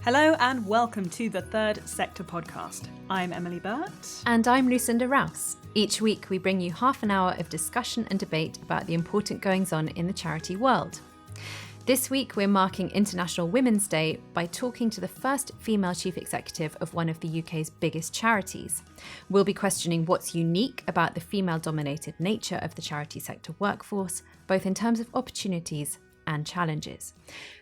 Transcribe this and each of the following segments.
Hello and welcome to the Third Sector podcast. I'm Emily Burt. And I'm Lucinda Rouse. Each week we bring you half an hour of discussion and debate about the important goings-on in the charity world. This week we're marking International Women's Day by talking to the first female chief executive of one of the UK's biggest charities. We'll be questioning what's unique about the female-dominated nature of the charity sector workforce, both in terms of opportunities and challenges.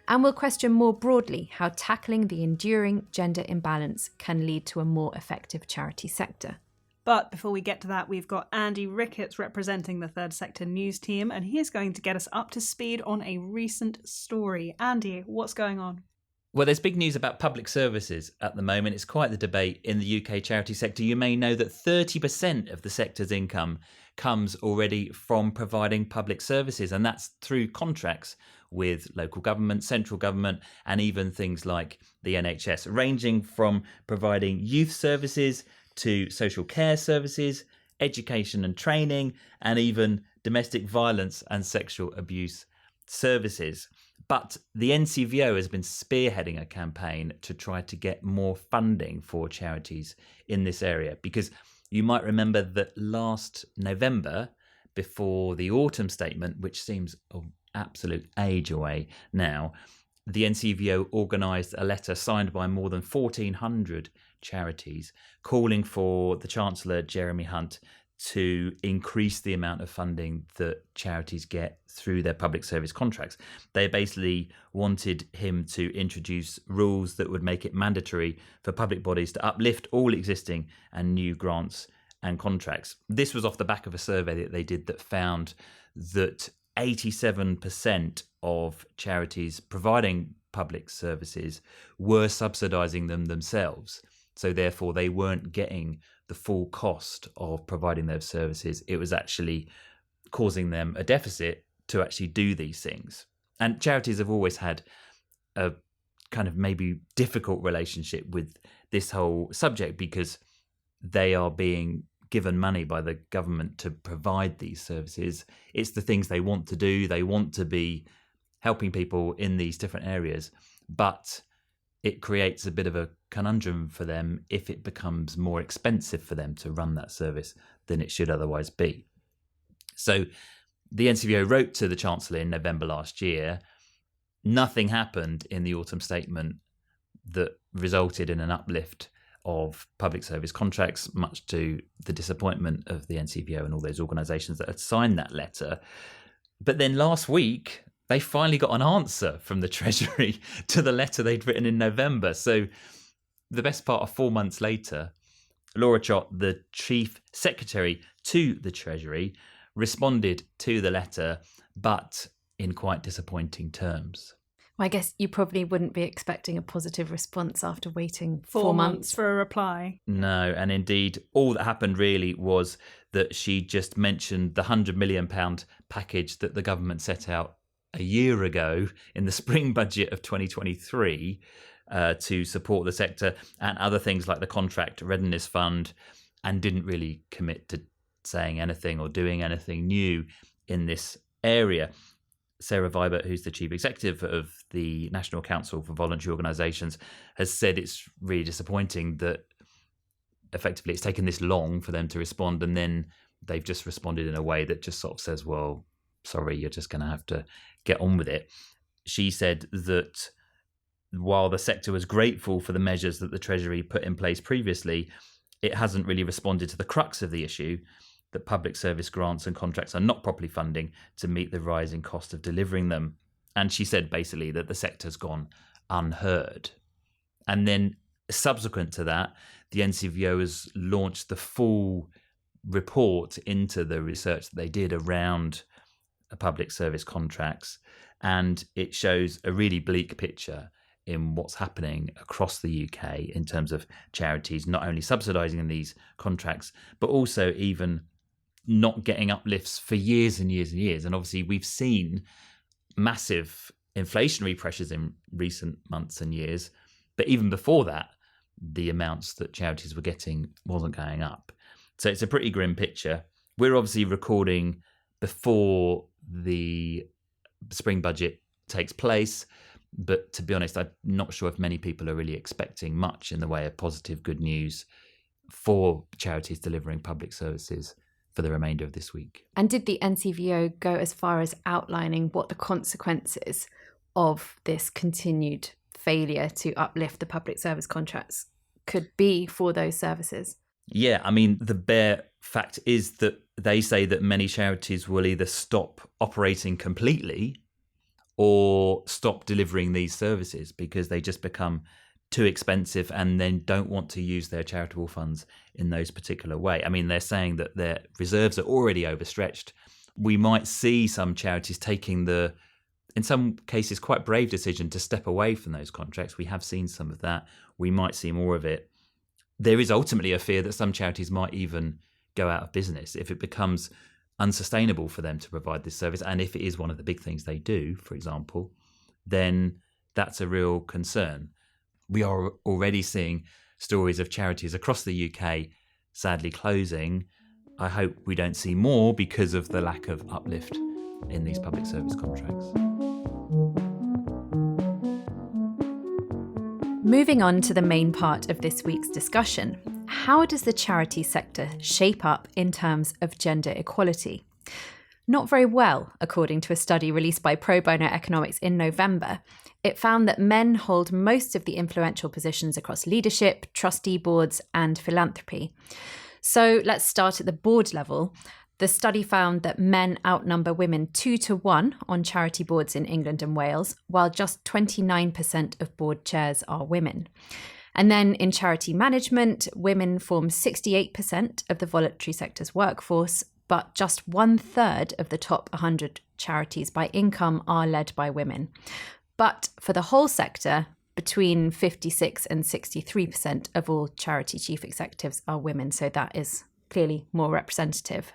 And we'll question more broadly how tackling the enduring gender imbalance can lead to a more effective charity sector. But before we get to that, we've got Andy Ricketts representing the Third Sector news team, and he is going to get us up to speed on a recent story. Andy, what's going on? Well, there's big news about public services at the moment. It's quite the debate in the UK charity sector. You may know that 30% of the sector's income comes already from providing public services, and that's through contracts with local government, central government, and even things like the NHS, ranging from providing youth services to social care services, education and training, and even domestic violence and sexual abuse services. But the NCVO has been spearheading a campaign to try to get more funding for charities in this area, because you might remember that last November, before the autumn statement, which seems an absolute age away now, the NCVO organised a letter signed by more than 1,400 charities calling for the Chancellor, Jeremy Hunt, to increase the amount of funding that charities get through their public service contracts. They basically wanted him to introduce rules that would make it mandatory for public bodies to uplift all existing and new grants and contracts. This was off the back of a survey that they did that found that 87% of charities providing public services were subsidising them themselves. So therefore, they weren't getting the full cost of providing those services. It was actually causing them a deficit to actually do these things. And charities have always had a kind of maybe difficult relationship with this whole subject, because they are being given money by the government to provide these services. It's the things they want to do. They want to be helping people in these different areas, but it creates a bit of a conundrum for them if it becomes more expensive for them to run that service than it should otherwise be. So the NCVO wrote to the Chancellor in November last year. Nothing happened in the autumn statement that resulted in an uplift of public service contracts, much to the disappointment of the NCVO and all those organisations that had signed that letter. But then last week, they finally got an answer from the Treasury to the letter they'd written in November. So the best part of 4 months later, Laura Trott, the Chief Secretary to the Treasury, responded to the letter, but in quite disappointing terms. Well, I guess you probably wouldn't be expecting a positive response after waiting 4 months for a reply. No, and indeed, all that happened really was that she just mentioned the £100 million package that the government set out a year ago in the spring budget of 2023 to support the sector, and other things like the Contract Readiness Fund, and didn't really commit to saying anything or doing anything new in this area. Sarah Vibert, who's the chief executive of the National Council for Voluntary Organisations, has said it's really disappointing that effectively it's taken this long for them to respond, and then they've just responded in a way that just sort of says, well, sorry, you're just going to have to get on with it. She said that while the sector was grateful for the measures that the Treasury put in place previously, it hasn't really responded to the crux of the issue, that public service grants and contracts are not properly funding to meet the rising cost of delivering them. And she said basically that the sector's gone unheard. And then subsequent to that, the NCVO has launched the full report into the research that they did around public service contracts, and it shows a really bleak picture in what's happening across the UK in terms of charities not only subsidising these contracts, but also even not getting uplifts for years and years and years. And obviously we've seen massive inflationary pressures in recent months and years, but even before that, the amounts that charities were getting wasn't going up. So it's a pretty grim picture. We're obviously recording before the spring budget takes place. But to be honest, I'm not sure if many people are really expecting much in the way of positive good news for charities delivering public services for the remainder of this week. And did the NCVO go as far as outlining what the consequences of this continued failure to uplift the public service contracts could be for those services? Yeah, I mean, the bare fact is that they say that many charities will either stop operating completely or stop delivering these services because they just become too expensive and then don't want to use their charitable funds in those particular way. I mean, they're saying that their reserves are already overstretched. We might see some charities taking the, in some cases, quite brave decision to step away from those contracts. We have seen some of that. We might see more of it. There is ultimately a fear that some charities might even go out of business if it becomes unsustainable for them to provide this service. And if it is one of the big things they do, for example, then that's a real concern. We are already seeing stories of charities across the UK sadly closing. I hope we don't see more because of the lack of uplift in these public service contracts. Moving on to the main part of this week's discussion, how does the charity sector shape up in terms of gender equality? Not very well, according to a study released by Pro Bono Economics in November. It found that men hold most of the influential positions across leadership, trustee boards, and philanthropy. So let's start at the board level. The study found that men outnumber women 2-1 on charity boards in England and Wales, while just 29% of board chairs are women. And then in charity management, women form 68% of the voluntary sector's workforce, but just 1/3 of the top 100 charities by income are led by women. But for the whole sector, between 56 and 63% of all charity chief executives are women, so that is clearly more representative.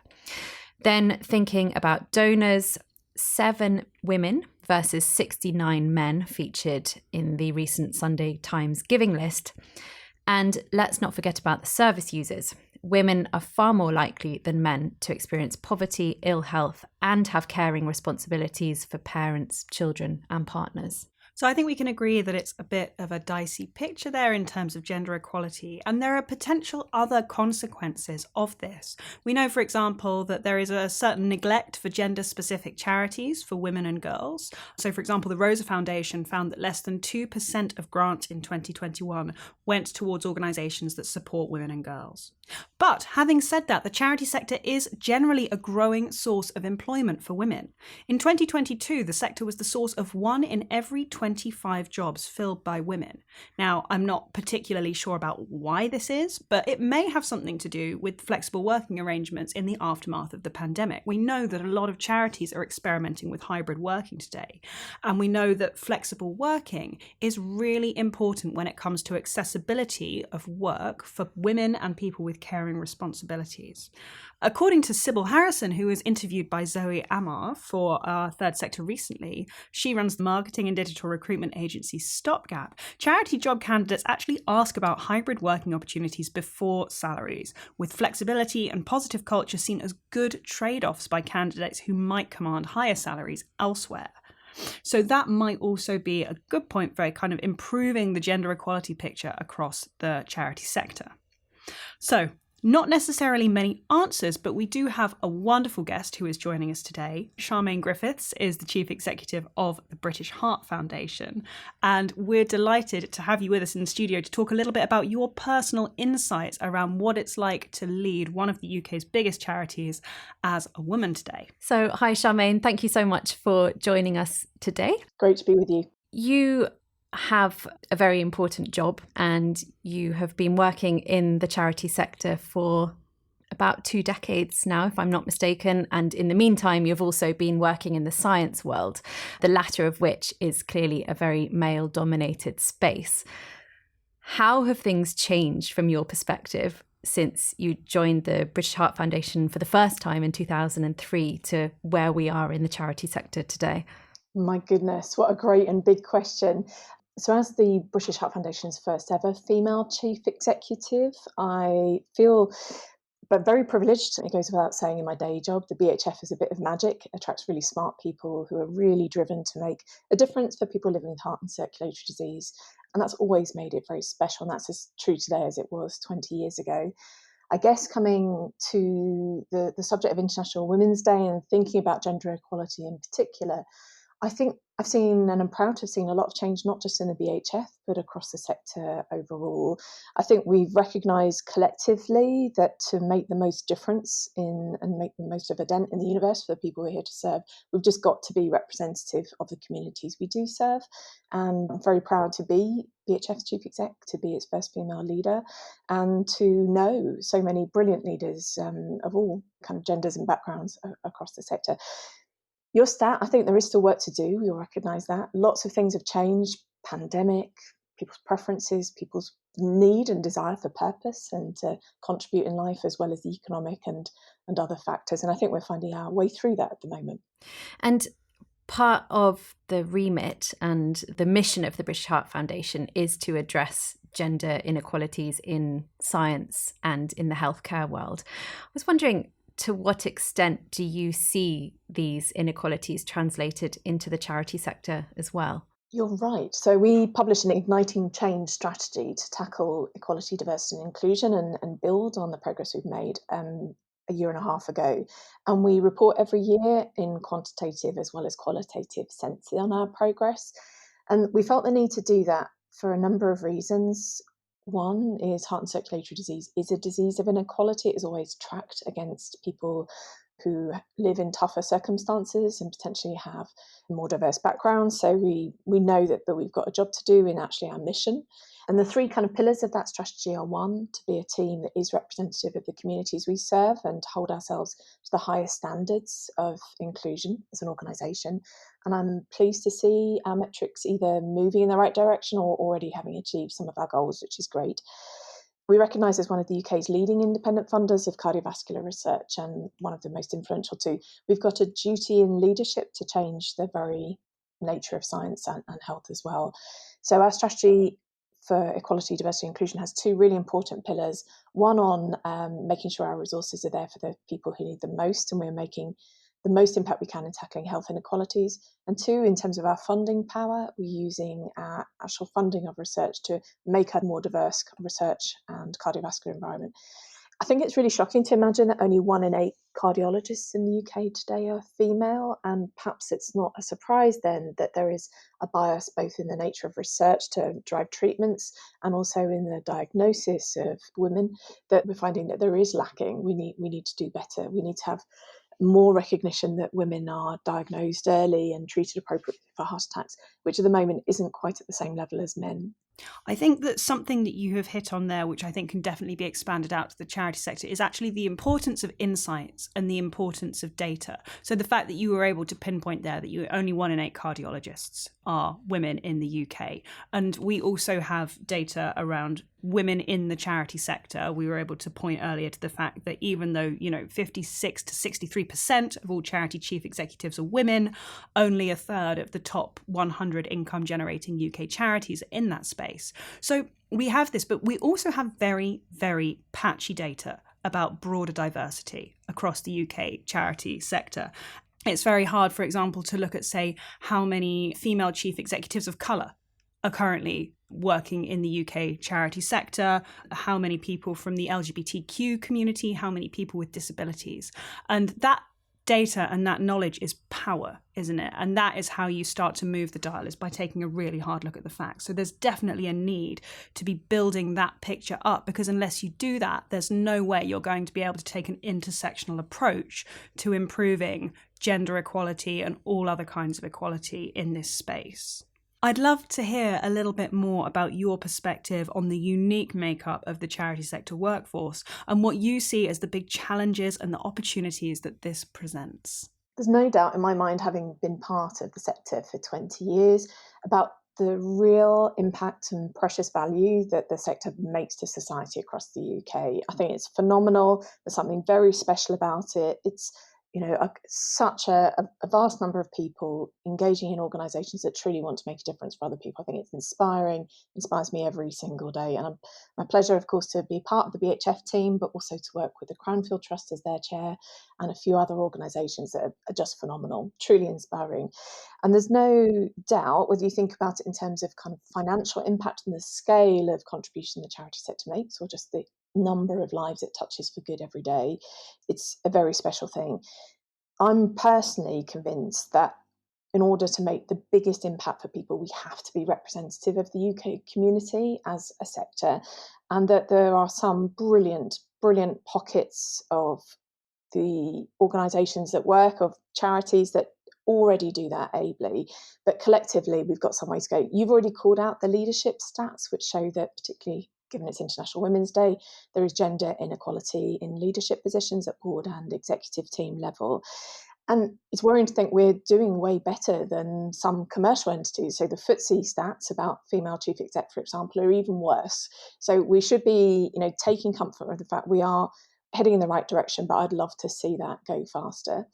Then thinking about donors, 7 women versus 69 men featured in the recent Sunday Times giving list. And let's not forget about the service users. Women are far more likely than men to experience poverty, ill health, and have caring responsibilities for parents, children, and partners. So I think we can agree that it's a bit of a dicey picture there in terms of gender equality, and there are potential other consequences of this. We know, for example, that there is a certain neglect for gender-specific charities for women and girls. So, for example, the Rosa Foundation found that less than 2% of grants in 2021 went towards organisations that support women and girls. But having said that, the charity sector is generally a growing source of employment for women. In 2022, the sector was the source of 1 in every 25 jobs filled by women. Now, I'm not particularly sure about why this is, but it may have something to do with flexible working arrangements in the aftermath of the pandemic. We know that a lot of charities are experimenting with hybrid working today, and we know that flexible working is really important when it comes to accessibility of work for women and people with caring responsibilities. According to Sybil Harrison, who was interviewed by Zoe Amar for our Third Sector recently, she runs the marketing and digital recruitment agency Stopgap. Charity job candidates actually ask about hybrid working opportunities before salaries, with flexibility and positive culture seen as good trade-offs by candidates who might command higher salaries elsewhere. So that might also be a good point for kind of improving the gender equality picture across the charity sector. So, not necessarily many answers, but we do have a wonderful guest who is joining us today. Charmaine Griffiths is the Chief Executive of the British Heart Foundation, and we're delighted to have you with us in the studio to talk a little bit about your personal insights around what it's like to lead one of the UK's biggest charities as a woman today. So, hi Charmaine, thank you so much for joining us today. Great to be with you. You have a very important job and you have been working in the charity sector for about 2 decades now, if I'm not mistaken. And in the meantime, you've also been working in the science world, the latter of which is clearly a very male-dominated space. How have things changed from your perspective since you joined the British Heart Foundation for the first time in 2003 to where we are in the charity sector today? My goodness, what a great and big question. So as the British Heart Foundation's first ever female chief executive, I feel but very privileged. It goes without saying in my day job. The BHF is a bit of magic, attracts really smart people who are really driven to make a difference for people living with heart and circulatory disease. And that's always made it very special. And that's as true today as it was 20 years ago. I guess coming to the subject of International Women's Day and thinking about gender equality in particular, I think I've seen, and I'm proud to have seen, a lot of change, not just in the BHF, but across the sector overall. I think we've recognised collectively that to make the most difference in and make the most of a dent in the universe for the people we're here to serve, we've just got to be representative of the communities we do serve. And I'm very proud to be BHF's chief exec, to be its first female leader, and to know so many brilliant leaders of all kind of genders and backgrounds across the sector. Your stat, I think there is still work to do. We all recognise that. Lots of things have changed. Pandemic, people's preferences, people's need and desire for purpose and to contribute in life, as well as the economic and other factors. And I think we're finding our way through that at the moment. And part of the remit and the mission of the British Heart Foundation is to address gender inequalities in science and in the healthcare world. I was wondering, to what extent do you see these inequalities translated into the charity sector as well? You're right. So we published an Igniting Change strategy to tackle equality, diversity and inclusion and build on the progress we've made a year and a half ago. And we report every year in quantitative as well as qualitative sense on our progress. And we felt the need to do that for a number of reasons. One is heart and circulatory disease is a disease of inequality. It is always tracked against people who live in tougher circumstances and potentially have more diverse backgrounds. So we know that we've got a job to do in actually our mission. And the three kind of pillars of that strategy are: one, to be a team that is representative of the communities we serve and hold ourselves to the highest standards of inclusion as an organisation. And I'm pleased to see our metrics either moving in the right direction or already having achieved some of our goals, which is great. We recognise as one of the UK's leading independent funders of cardiovascular research and one of the most influential too. We've got a duty in leadership to change the very nature of science and health as well. So our strategy for equality, diversity, and inclusion has two really important pillars. One on making sure our resources are there for the people who need them most, and we're making the most impact we can in tackling health inequalities. And two, in terms of our funding power, we're using our actual funding of research to make a more diverse research and cardiovascular environment. I think it's really shocking to imagine that only 1 in 8 cardiologists in the UK today are female, and perhaps it's not a surprise then that there is a bias both in the nature of research to drive treatments and also in the diagnosis of women, that we're finding that there is lacking. We need to do better. We need to have more recognition that women are diagnosed early and treated appropriately for heart attacks, which at the moment isn't quite at the same level as men. I think that something that you have hit on there, which I think can definitely be expanded out to the charity sector, is actually the importance of insights and the importance of data. So the fact that you were able to pinpoint there that only 1 in 8 cardiologists are women in the UK. And we also have data around women in the charity sector. We were able to point earlier to the fact that even though, 56 to 63% of all charity chief executives are women, only a third of the top 100 income generating UK charities are in that space. So we have this, but we also have very, very patchy data about broader diversity across the UK charity sector. It's very hard, for example, to look at, say, how many female chief executives of colour are currently working in the UK charity sector, how many people from the LGBTQ community, how many people with disabilities. And that data and that knowledge is power, isn't it? And that is how you start to move the dial, is by taking a really hard look at the facts. So there's definitely a need to be building that picture up, because unless you do that, there's no way you're going to be able to take an intersectional approach to improving gender equality and all other kinds of equality in this space. I'd love to hear a little bit more about your perspective on the unique makeup of the charity sector workforce and what you see as the big challenges and the opportunities that this presents. There's no doubt in my mind, having been part of the sector for 20 years, about the real impact and precious value that the sector makes to society across the UK. I think it's phenomenal. There's something very special about it. It's such a vast number of people engaging in organisations that truly want to make a difference for other people. I think it's inspires me every single day. And my pleasure, of course, to be part of the BHF team, but also to work with the Cranfield Trust as their chair and a few other organisations that are just phenomenal, truly inspiring. And there's no doubt, whether you think about it in terms of kind of financial impact and the scale of contribution the charity sector makes, or just the number of lives it touches for good every day, it's a very special thing. I'm personally convinced that in order to make the biggest impact for people, we have to be representative of the UK community as a sector, and that there are some brilliant pockets of the organisations that work, of charities that already do that ably, but collectively we've got some way to go. You've already called out the leadership stats, which show that, particularly given it's International Women's Day, there is gender inequality in leadership positions at board and executive team level. And it's worrying to think we're doing way better than some commercial entities. So the FTSE stats about female chief exec, for example, are even worse. So we should be, taking comfort with the fact we are heading in the right direction, but I'd love to see that go faster.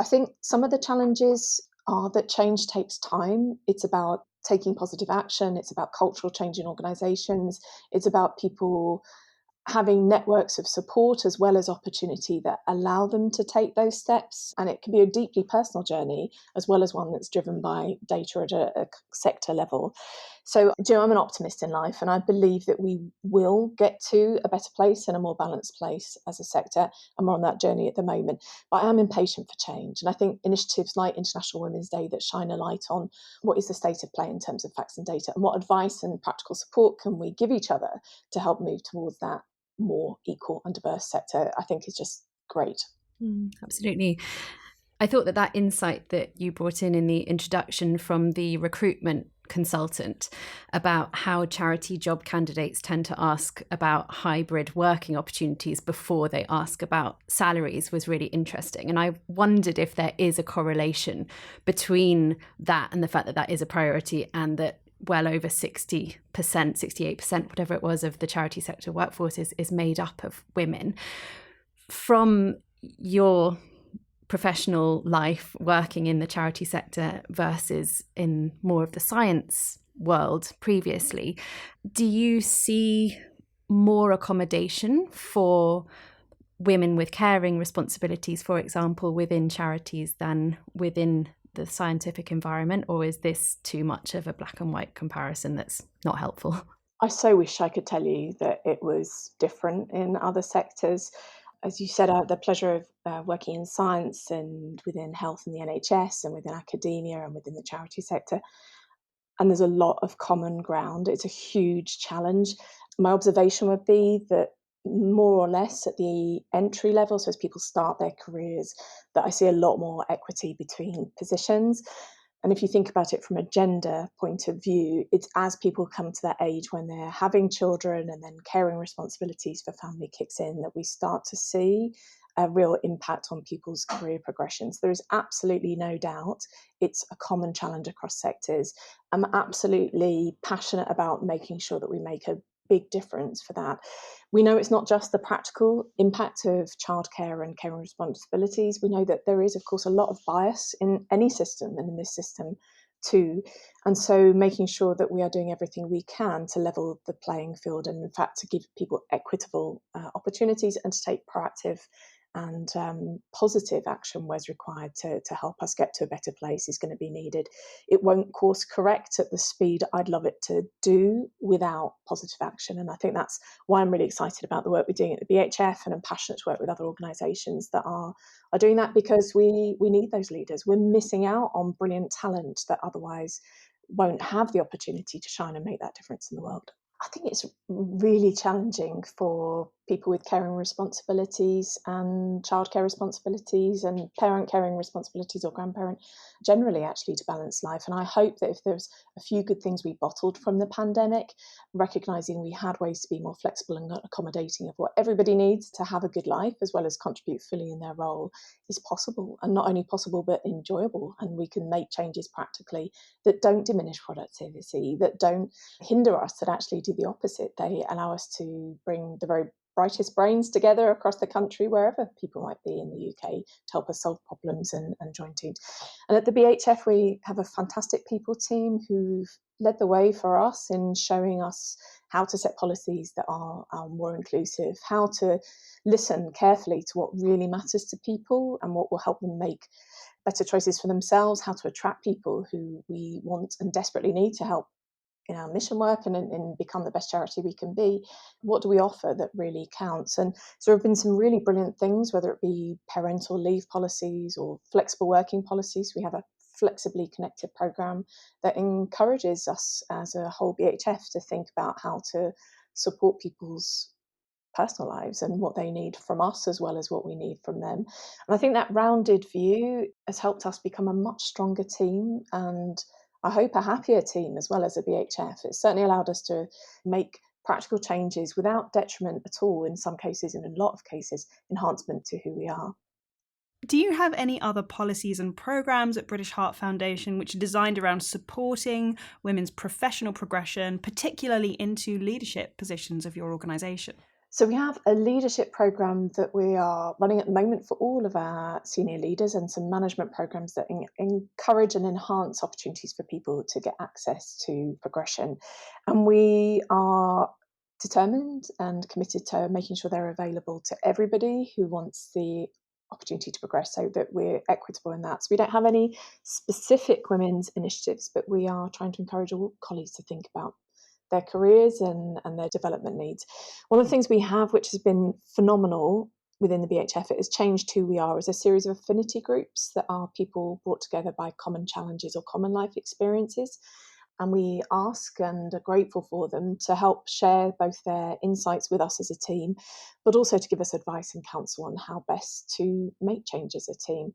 I think some of the challenges are that change takes time. It's about taking positive action. It's about cultural change in organisations. It's about people having networks of support as well as opportunity that allow them to take those steps. And it can be a deeply personal journey as well as one that's driven by data at a sector level. So, I'm an optimist in life, and I believe that we will get to a better place and a more balanced place as a sector. And we're on that journey at the moment. But I am impatient for change. And I think initiatives like International Women's Day that shine a light on what is the state of play in terms of facts and data, and what advice and practical support can we give each other to help move towards that more equal and diverse sector, I think is just great. Absolutely. I thought that insight that you brought in the introduction from the recruitment consultant about how charity job candidates tend to ask about hybrid working opportunities before they ask about salaries was really interesting. And I wondered if there is a correlation between that and the fact that is a priority, and that well over 60%, 68%, whatever it was, of the charity sector workforce is made up of women. From your professional life working in the charity sector versus in more of the science world previously, do you see more accommodation for women with caring responsibilities, for example, within charities than within the scientific environment, or is this too much of a black and white comparison that's not helpful? I so wish I could tell you that it was different in other sectors. As you said, I had the pleasure of working in science and within health and the NHS and within academia and within the charity sector. And there's a lot of common ground. It's a huge challenge. My observation would be that more or less at the entry level, so as people start their careers, that I see a lot more equity between positions. And if you think about it from a gender point of view, it's as people come to that age when they're having children and then caring responsibilities for family kicks in, that we start to see a real impact on people's career progressions. There is absolutely no doubt it's a common challenge across sectors. I'm absolutely passionate about making sure that we make a big difference for that. We know it's not just the practical impact of childcare and caring responsibilities. We know that there is, of course, a lot of bias in any system, and in this system too. And so making sure that we are doing everything we can to level the playing field, and in fact to give people equitable opportunities, and to take proactive and positive action where's required to help us get to a better place is going to be needed. It won't course correct at the speed I'd love it to do without positive action. And I think that's why I'm really excited about the work we're doing at the BHF, and I'm passionate to work with other organisations that are doing that, because we need those leaders. We're missing out on brilliant talent that otherwise won't have the opportunity to shine and make that difference in the world. I think it's really challenging for people with caring responsibilities and childcare responsibilities and parent caring responsibilities, or grandparent generally, actually, to balance life. And I hope that if there's a few good things we bottled from the pandemic, recognising we had ways to be more flexible and accommodating of what everybody needs to have a good life as well as contribute fully in their role, is possible, and not only possible but enjoyable. And we can make changes practically that don't diminish productivity, that don't hinder us, that actually do the opposite. They allow us to bring the very brightest brains together across the country, wherever people might be in the UK, to help us solve problems and join teams. And at the BHF, we have a fantastic people team who've led the way for us in showing us how to set policies that are more inclusive, how to listen carefully to what really matters to people and what will help them make better choices for themselves, how to attract people who we want and desperately need to help in our mission work and in become the best charity we can be. What do we offer that really counts? And so there have been some really brilliant things, whether it be parental leave policies or flexible working policies. We have a flexibly connected programme that encourages us as a whole BHF to think about how to support people's personal lives and what they need from us as well as what we need from them. And I think that rounded view has helped us become a much stronger team, and I hope a happier team as well as a BHF. It's certainly allowed us to make practical changes without detriment at all, in some cases, and in a lot of cases, enhancement to who we are. Do you have any other policies and programmes at British Heart Foundation which are designed around supporting women's professional progression, particularly into leadership positions of your organisation? So we have a leadership programme that we are running at the moment for all of our senior leaders, and some management programmes that encourage and enhance opportunities for people to get access to progression. And we are determined and committed to making sure they're available to everybody who wants the opportunity to progress, so that we're equitable in that. So we don't have any specific women's initiatives, but we are trying to encourage all colleagues to think about their careers and their development needs. One of the things we have, which has been phenomenal within the BHF, it has changed who we are as a series of affinity groups that are people brought together by common challenges or common life experiences. And we ask and are grateful for them to help share both their insights with us as a team, but also to give us advice and counsel on how best to make change as a team.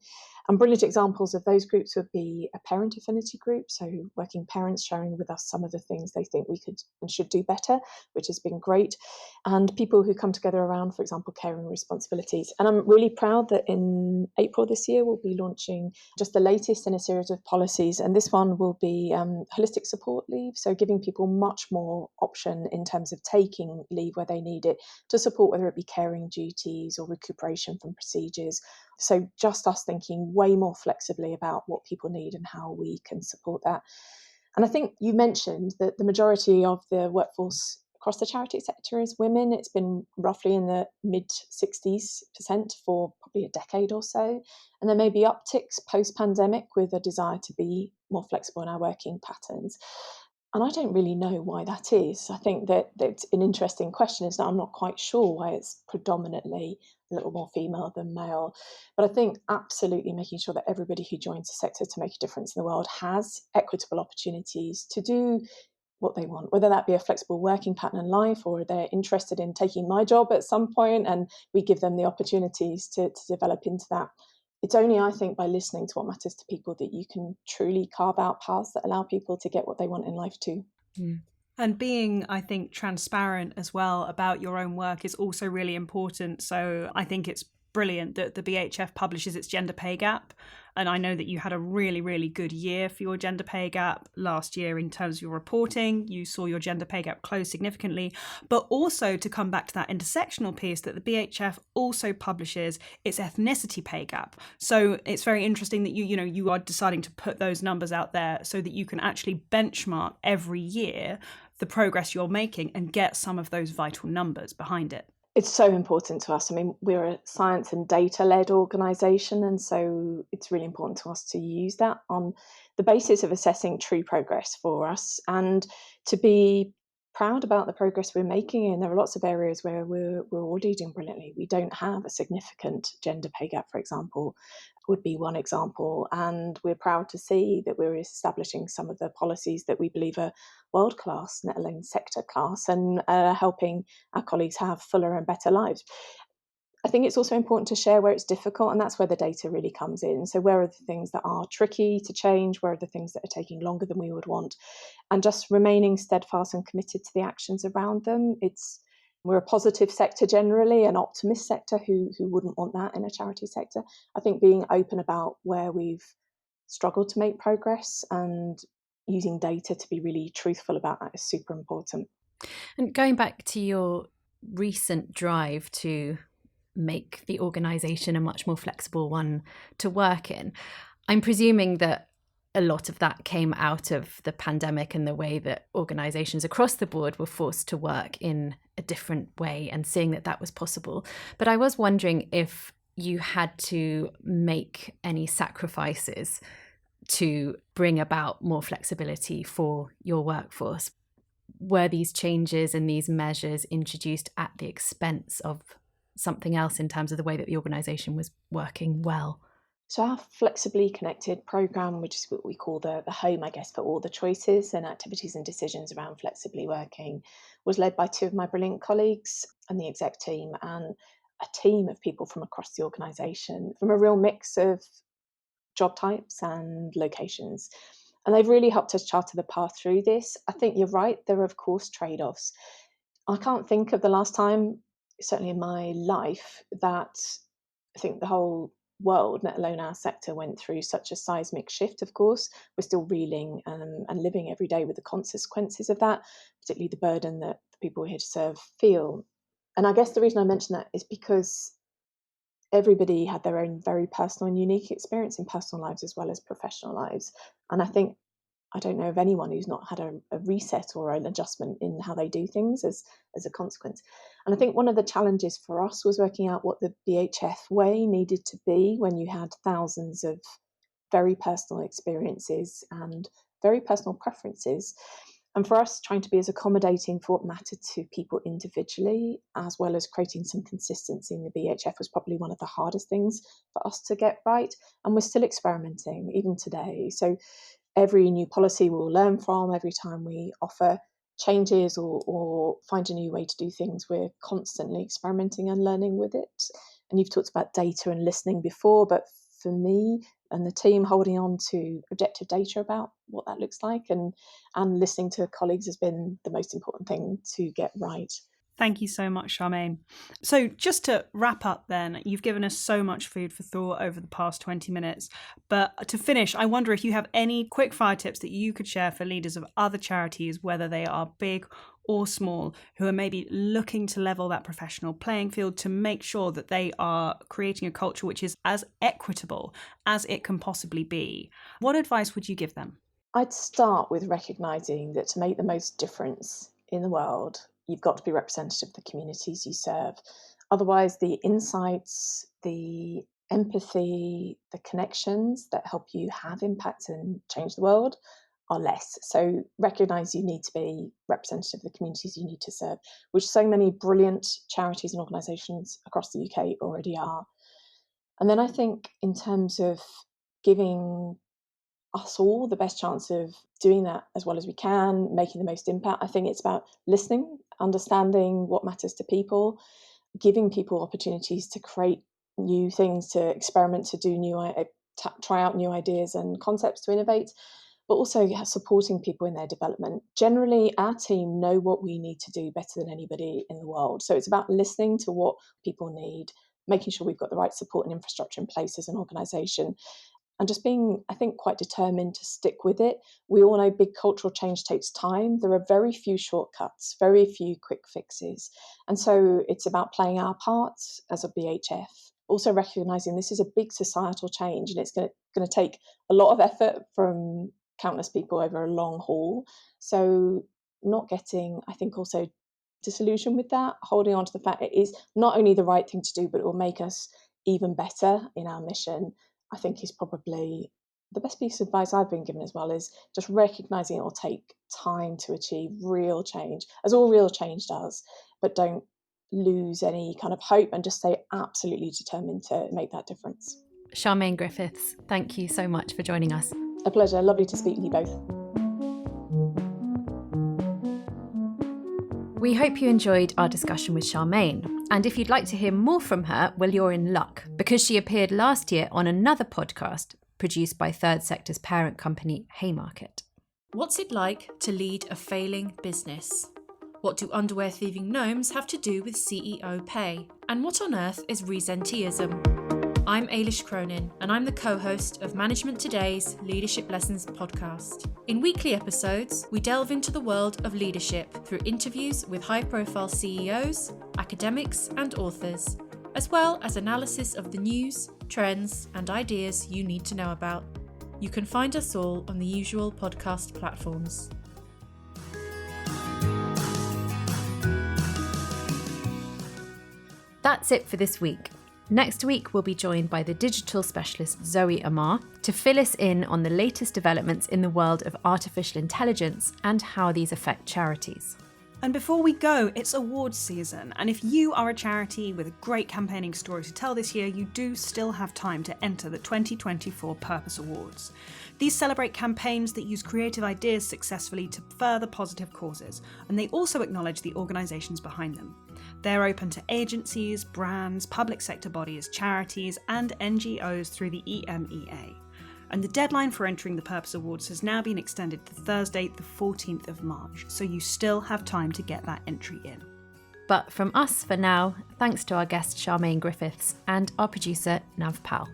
And brilliant examples of those groups would be a parent affinity group, so working parents sharing with us some of the things they think we could and should do better, which has been great. And people who come together around, for example, caring responsibilities. And I'm really proud that in April this year, we'll be launching just the latest in a series of policies. And this one will be holistic support leave, so giving people much more option in terms of taking leave where they need it to support, whether it be caring duties or recuperation from procedures. So just us thinking way more flexibly about what people need and how we can support that. And I think you mentioned that the majority of the workforce across the charity sector is women. It's been roughly in the mid-60% for probably a decade or so. And there may be upticks post-pandemic with a desire to be more flexible in our working patterns. And I don't really know why that is. I think that that's an interesting question, is that I'm not quite sure why it's predominantly a little more female than male. But I think absolutely making sure that everybody who joins the sector to make a difference in the world has equitable opportunities to do what they want, whether that be a flexible working pattern in life, or they're interested in taking my job at some point and we give them the opportunities to develop into that. It's only, I think, by listening to what matters to people that you can truly carve out paths that allow people to get what they want in life too. Mm. And being, I think, transparent as well about your own work is also really important. So I think it's brilliant that the BHF publishes its gender pay gap. And I know that you had a really, really good year for your gender pay gap last year in terms of your reporting. You saw your gender pay gap close significantly. But also, to come back to that intersectional piece, that the BHF also publishes its ethnicity pay gap. So it's very interesting that you are deciding to put those numbers out there so that you can actually benchmark every year the progress you're making and get some of those vital numbers behind it. It's so important to us. I mean, we're a science and data-led organisation, and so it's really important to us to use that on the basis of assessing true progress for us, and to be proud about the progress we're making. And there are lots of areas where we're already doing brilliantly. We don't have a significant gender pay gap, for example, would be one example. And we're proud to see that we're establishing some of the policies that we believe are world-class, let alone sector class, and helping our colleagues have fuller and better lives. I think it's also important to share where it's difficult, and that's where the data really comes in. So where are the things that are tricky to change? Where are the things that are taking longer than we would want? And just remaining steadfast and committed to the actions around them. We're a positive sector generally, an optimist sector. Who wouldn't want that in a charity sector? I think being open about where we've struggled to make progress and using data to be really truthful about that is super important. And going back to your recent drive to make the organisation a much more flexible one to work in. I'm presuming that a lot of that came out of the pandemic and the way that organisations across the board were forced to work in a different way and seeing that that was possible. But I was wondering if you had to make any sacrifices to bring about more flexibility for your workforce. Were these changes and these measures introduced at the expense of something else in terms of the way that the organisation was working well? So our Flexibly Connected programme, which is what we call the home, I guess, for all the choices and activities and decisions around flexibly working, was led by two of my brilliant colleagues and the exec team, and a team of people from across the organisation, from a real mix of job types and locations. And they've really helped us charter the path through this. I think you're right, there are, of course, trade-offs. I can't think of the last time, certainly in my life, that I think the whole world, let alone our sector, went through such a seismic shift. Of course, we're still reeling and living every day with the consequences of that, particularly the burden that the people we're here to serve feel. And I guess the reason I mention that is because everybody had their own very personal and unique experience in personal lives as well as professional lives. And I don't know of anyone who's not had a reset or an adjustment in how they do things as a consequence. And I think one of the challenges for us was working out what the BHF way needed to be when you had thousands of very personal experiences and very personal preferences. And for us, trying to be as accommodating for what mattered to people individually, as well as creating some consistency in the BHF, was probably one of the hardest things for us to get right. And we're still experimenting, even today. So every new policy we'll learn from, every time we offer changes or find a new way to do things, we're constantly experimenting and learning with it. And you've talked about data and listening before, but for me and the team, holding on to objective data about what that looks like and listening to colleagues has been the most important thing to get right. Thank you so much, Charmaine. So just to wrap up then, you've given us so much food for thought over the past 20 minutes. But to finish, I wonder if you have any quick fire tips that you could share for leaders of other charities, whether they are big or small, who are maybe looking to level that professional playing field to make sure that they are creating a culture which is as equitable as it can possibly be. What advice would you give them? I'd start with recognising that to make the most difference in the world, you've got to be representative of the communities you serve. Otherwise, the insights, the empathy, the connections that help you have impact and change the world are less. So recognise you need to be representative of the communities you need to serve, which so many brilliant charities and organisations across the UK already are. And then I think in terms of giving us all the best chance of doing that as well as we can, making the most impact, I think it's about listening, understanding what matters to people, giving people opportunities to create new things, to experiment, to do try out new ideas and concepts, to innovate, but also supporting people in their development. Generally, our team know what we need to do better than anybody in the world. So it's about listening to what people need, making sure we've got the right support and infrastructure in place as an organisation, and just being, I think, quite determined to stick with it. We all know big cultural change takes time. There are very few shortcuts, very few quick fixes. And so it's about playing our part as a BHF, also recognising this is a big societal change and it's going to take a lot of effort from countless people over a long haul. So not getting, I think, also disillusioned with that, holding on to the fact it is not only the right thing to do, but it will make us even better in our mission, I think is probably the best piece of advice I've been given as well, is just recognising it will take time to achieve real change, as all real change does, but don't lose any kind of hope and just stay absolutely determined to make that difference. Charmaine Griffiths, thank you so much for joining us. A pleasure. Lovely to speak with you both. We hope you enjoyed our discussion with Charmaine. And if you'd like to hear more from her, well, you're in luck, because she appeared last year on another podcast produced by Third Sector's parent company, Haymarket. What's it like to lead a failing business? What do underwear thieving gnomes have to do with CEO pay? And what on earth is resenteeism? I'm Ailish Cronin, and I'm the co-host of Management Today's Leadership Lessons podcast. In weekly episodes, we delve into the world of leadership through interviews with high-profile CEOs, academics, and authors, as well as analysis of the news, trends, and ideas you need to know about. You can find us all on the usual podcast platforms. That's it for this week. Next week, we'll be joined by the digital specialist Zoe Amar to fill us in on the latest developments in the world of artificial intelligence and how these affect charities. And before we go, it's awards season, and if you are a charity with a great campaigning story to tell this year, you do still have time to enter the 2024 Purpose Awards. These celebrate campaigns that use creative ideas successfully to further positive causes, and they also acknowledge the organisations behind them. They're open to agencies, brands, public sector bodies, charities, and NGOs through the EMEA. And the deadline for entering the Purpose Awards has now been extended to Thursday, the 14th of March, so you still have time to get that entry in. But from us for now, thanks to our guest Charmaine Griffiths and our producer Nav Pal.